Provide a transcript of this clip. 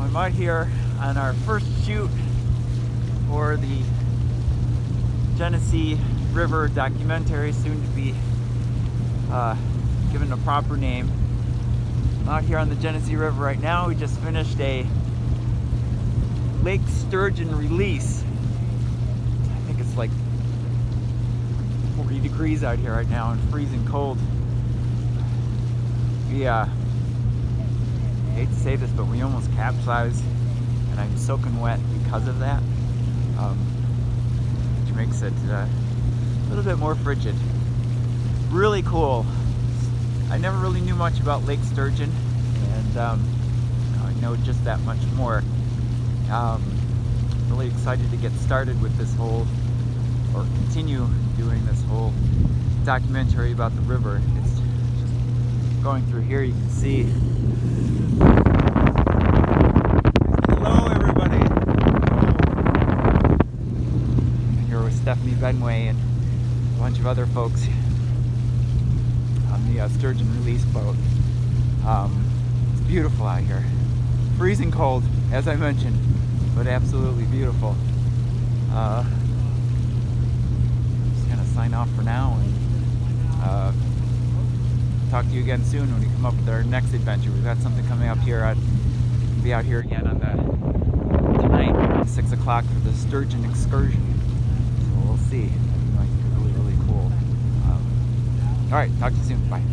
I'm out here on our first shoot for the Genessee River documentary, soon to be given a proper name. I'm out here on the Genessee River right now. We just finished a lake sturgeon release. I think it's like 40 degrees out here right now and freezing cold. We I hate to say this, but we almost capsized, and I'm soaking wet because of that, which makes it a little bit more frigid. Really cool. I never really knew much about lake sturgeon, and I know just that much more. Really excited to get started with this whole, or continue doing this whole documentary about the river. It's just going through here, you can see. Hello everybody. I'm here with Stephanie Benway and a bunch of other folks on the sturgeon release boat. It's beautiful out here. Freezing cold, as I mentioned, but absolutely beautiful. Just gonna sign off for now and talk to you again soon when we come up with our next adventure. We've got something coming up here. I'll be out here again on tonight at 6 o'clock for the sturgeon excursion. So we'll see. It's really, really cool. All right, talk to you soon. Bye.